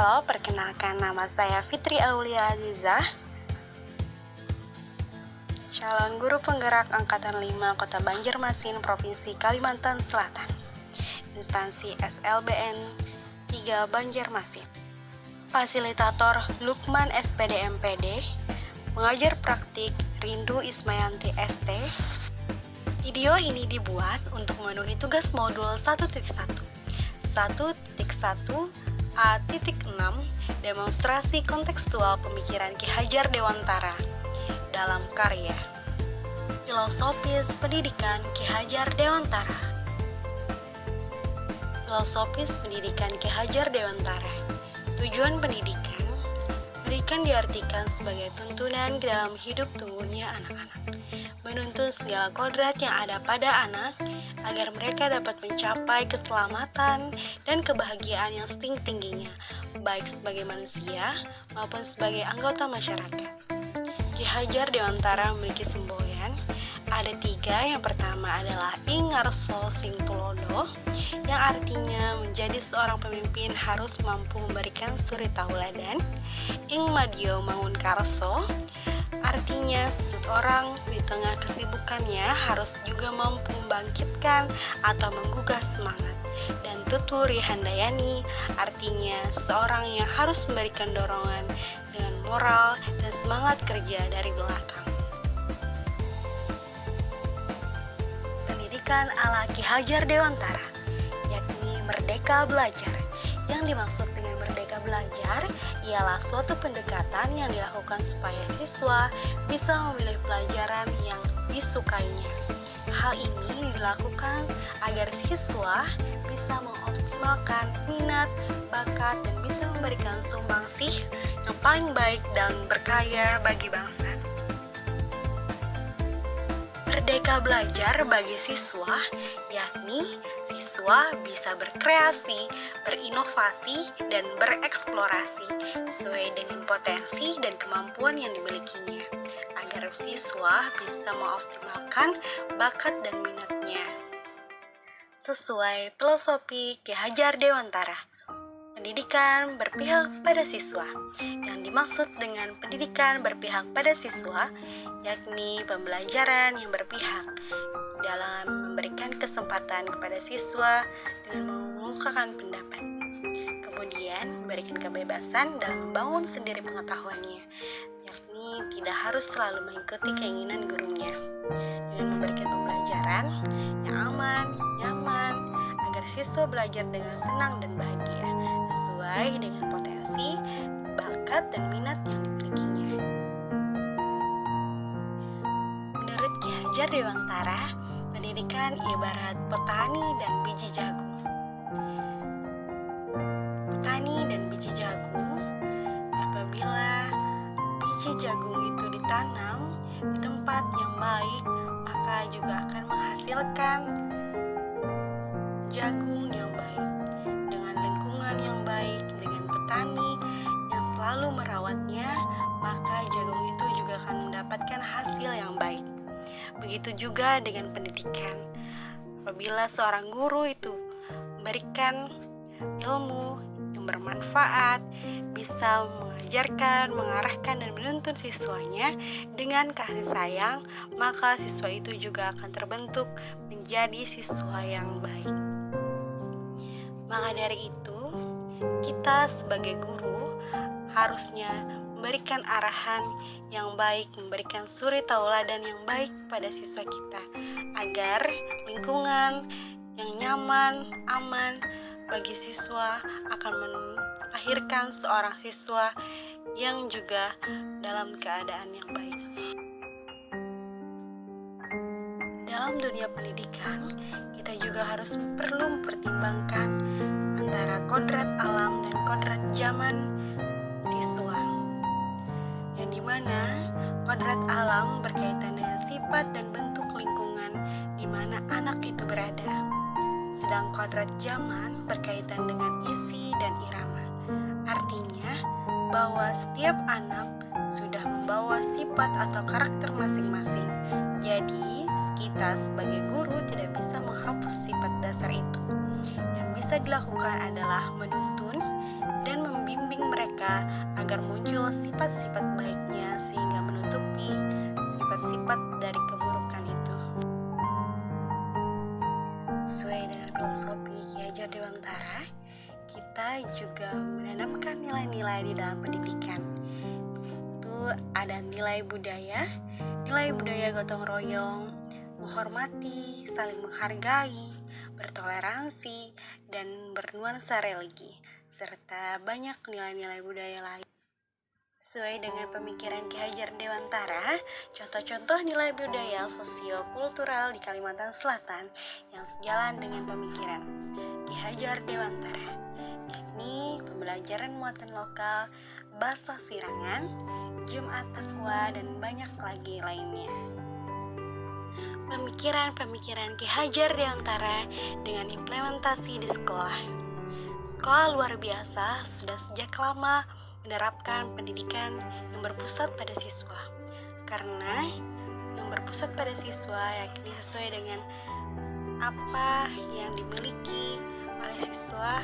Halo, perkenalkan nama saya Fitri Aulia Azizah, calon guru penggerak Angkatan 5 Kota Banjarmasin, Provinsi Kalimantan Selatan, instansi SLBN 3 Banjarmasin. Fasilitator Lukman SPD MPD, pengajar praktik Rindu Ismayanti ST. Video ini dibuat untuk memenuhi tugas modul 1.1 A.6 demonstrasi kontekstual pemikiran Ki Hajar Dewantara dalam karya Filosofis Pendidikan Ki Hajar Dewantara. Filosofis Pendidikan Ki Hajar Dewantara. Tujuan pendidikan diartikan sebagai tuntunan dalam hidup tumbuhnya anak-anak, menuntun segala kodrat yang ada pada anak agar mereka dapat mencapai keselamatan dan kebahagiaan yang setinggi-tingginya, baik sebagai manusia maupun sebagai anggota masyarakat. Ki Hajar Dewantara memiliki semboyan, ada 3. Yang pertama adalah Ing Ngarso Sing Tulodo, yang artinya menjadi seorang pemimpin harus mampu memberikan suri tauladan. Ing Madyo Mangun Karso, artinya seseorang di tengah kesibukannya harus juga mampu membangkitkan atau menggugah semangat. Dan Tuturi Handayani, artinya seorang yang harus memberikan dorongan dengan moral dan semangat kerja dari belakang. Pendidikan ala Ki Hajar Dewantara, yakni Merdeka Belajar. Yang dimaksud dengan Merdeka Belajar ialah suatu pendekatan yang dilakukan supaya siswa bisa memilih pelajaran yang disukainya. Hal ini dilakukan agar siswa bisa mengoptimalkan minat, bakat, dan bisa memberikan sumbangsih yang paling baik dan berkarya bagi bangsa. Merdeka belajar bagi siswa, yakni siswa bisa berkreasi, berinovasi, dan bereksplorasi sesuai dengan potensi dan kemampuan yang dimilikinya, agar siswa bisa mengoptimalkan bakat dan minatnya. Sesuai filosofi Ki Hajar Dewantara, pendidikan berpihak pada siswa. Yang dimaksud dengan pendidikan berpihak pada siswa, yakni pembelajaran yang berpihak dalam memberikan kesempatan kepada siswa dengan mengungkapkan pendapat. Kemudian, memberikan kebebasan dalam membangun sendiri pengetahuannya, yakni tidak harus selalu mengikuti keinginan gurunya. Dengan memberikan pembelajaran yang aman, nyaman, agar siswa belajar dengan senang dan bahagia, sesuai dengan potensi, bakat, dan minat yang dimilikinya. Menurut Ki Hajar Dewantara, pendidikan ibarat petani dan biji jagung. Petani dan biji jagung, apabila biji jagung itu ditanam di tempat yang baik, maka juga akan menghasilkan jagung yang baik. Dengan lingkungan yang baik, dengan petani yang selalu merawatnya, maka jagung itu juga akan mendapatkan hasil yang baik. Begitu juga dengan pendidikan. Apabila seorang guru itu memberikan ilmu yang bermanfaat, bisa mengajarkan, mengarahkan, dan menuntun siswanya dengan kasih sayang, maka siswa itu juga akan terbentuk menjadi siswa yang baik. Maka dari itu, kita sebagai guru harusnya memberikan arahan yang baik, memberikan suri tauladan yang baik pada siswa kita, agar lingkungan yang nyaman, aman bagi siswa akan melahirkan seorang siswa yang juga dalam keadaan yang baik. Dalam dunia pendidikan, kita juga harus perlu mempertimbangkan antara kodrat alam dan kodrat zaman siswa, yang dimana kodrat alam berkaitan dengan sifat dan bentuk lingkungan di mana anak itu berada, sedang kodrat zaman berkaitan dengan isi dan irama. Artinya bahwa setiap anak sudah membawa sifat atau karakter masing-masing. Jadi, kita sebagai guru tidak bisa menghapus sifat dasar itu. Yang bisa dilakukan adalah menuntun dan membimbing mereka agar muncul sifat-sifat baiknya sehingga menutupi sifat-sifat dari keburukan itu. Sesuai dengan filosofi Ki Hajar Dewantara, kita juga menanamkan nilai-nilai di dalam pendidikan. Itu ada nilai budaya gotong royong, menghormati, saling menghargai, bertoleransi, dan bernuansa religi, serta banyak nilai-nilai budaya lain. Sesuai dengan pemikiran Ki Hajar Dewantara, contoh-contoh nilai budaya sosio-kultural di Kalimantan Selatan yang sejalan dengan pemikiran Ki Hajar Dewantara, yakni pembelajaran muatan lokal, bahasa sirangan, Jumat Takwa, dan banyak lagi lainnya. Pemikiran-pemikiran Ki Hajar Dewantara dengan implementasi di sekolah. Sekolah luar biasa sudah sejak lama menerapkan pendidikan yang berpusat pada siswa. Karena yang berpusat pada siswa yakni sesuai dengan apa yang dimiliki oleh siswa,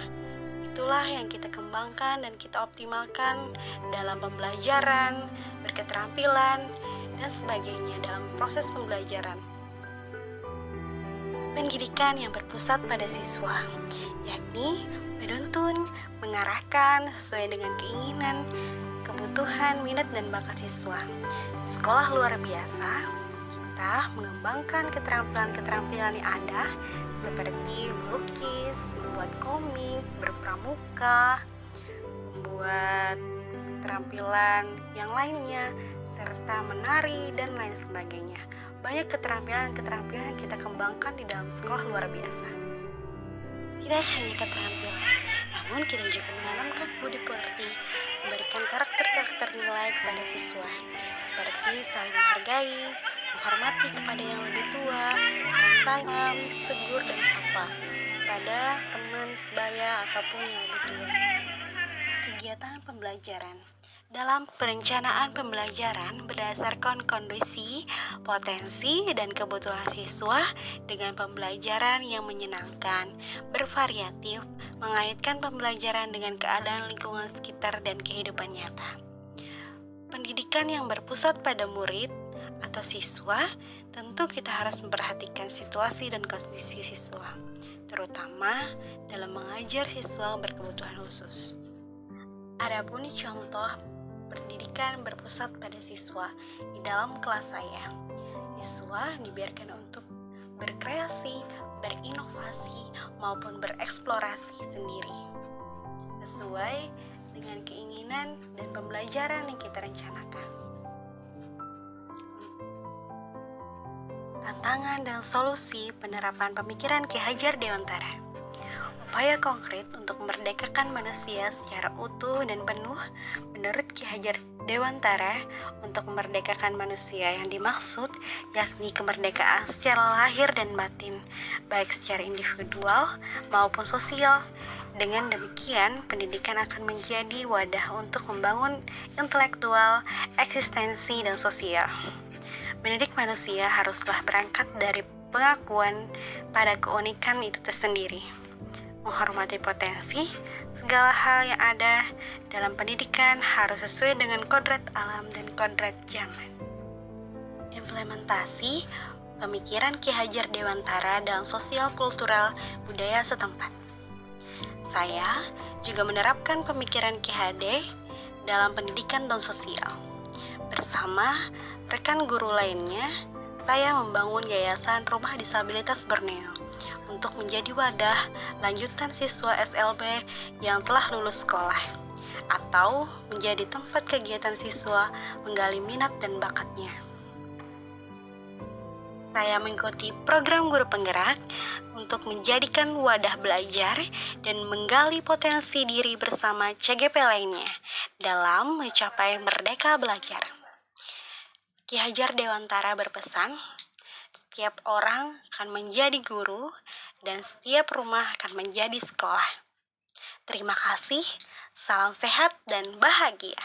itulah yang kita kembangkan dan kita optimalkan dalam pembelajaran, berketerampilan, dan sebagainya dalam proses pembelajaran. Pendidikan yang berpusat pada siswa, yakni menuntun, mengarahkan sesuai dengan keinginan, kebutuhan, minat, dan bakat siswa. Sekolah luar biasa, kita mengembangkan keterampilan-keterampilan yang ada seperti melukis, membuat komik, berpramuka, membuat keterampilan yang lainnya, serta menari, dan lain sebagainya. Banyak keterampilan-keterampilan yang kita kembangkan di dalam sekolah luar biasa. Tidak hanya keterampilan, namun kita juga menanamkan budi pekerti, memberikan karakter-karakter nilai kepada siswa, seperti saling menghargai, menghormati kepada yang lebih tua, salam, tegur, dan sapa pada teman sebaya ataupun yang lebih tua. Kegiatan pembelajaran. Dalam perencanaan pembelajaran berdasarkan kondisi, potensi, dan kebutuhan siswa dengan pembelajaran yang menyenangkan, bervariatif, mengaitkan pembelajaran dengan keadaan lingkungan sekitar dan kehidupan nyata. Pendidikan yang berpusat pada murid atau siswa, tentu kita harus memperhatikan situasi dan kondisi siswa, terutama dalam mengajar siswa berkebutuhan khusus. Adapun contoh pendidikan berpusat pada siswa di dalam kelas saya. Siswa dibiarkan untuk berkreasi, berinovasi, maupun bereksplorasi sendiri sesuai dengan keinginan dan pembelajaran yang kita rencanakan. Tantangan dan solusi penerapan pemikiran Ki Hajar Dewantara. Upaya konkret untuk memerdekakan manusia secara utuh dan penuh menurut Ki Hajar Dewantara. Untuk memerdekakan manusia yang dimaksud yakni kemerdekaan secara lahir dan batin, baik secara individual maupun sosial. Dengan demikian, pendidikan akan menjadi wadah untuk membangun intelektual, eksistensi, dan sosial. Mendidik manusia haruslah berangkat dari pengakuan pada keunikan itu tersendiri, menghormati potensi, segala hal yang ada dalam pendidikan harus sesuai dengan kodrat alam dan kodrat zaman. Implementasi pemikiran Ki Hajar Dewantara dalam sosial kultural budaya setempat. Saya juga menerapkan pemikiran Ki HD dalam pendidikan dan sosial. Bersama rekan guru lainnya, saya membangun Yayasan Rumah Disabilitas Borneo untuk menjadi wadah lanjutan siswa SLB yang telah lulus sekolah, atau menjadi tempat kegiatan siswa menggali minat dan bakatnya. Saya mengikuti program guru penggerak untuk menjadikan wadah belajar dan menggali potensi diri bersama CGP lainnya dalam mencapai merdeka belajar. Ki Hajar Dewantara berpesan, setiap orang akan menjadi guru dan setiap rumah akan menjadi sekolah. Terima kasih, salam sehat dan bahagia.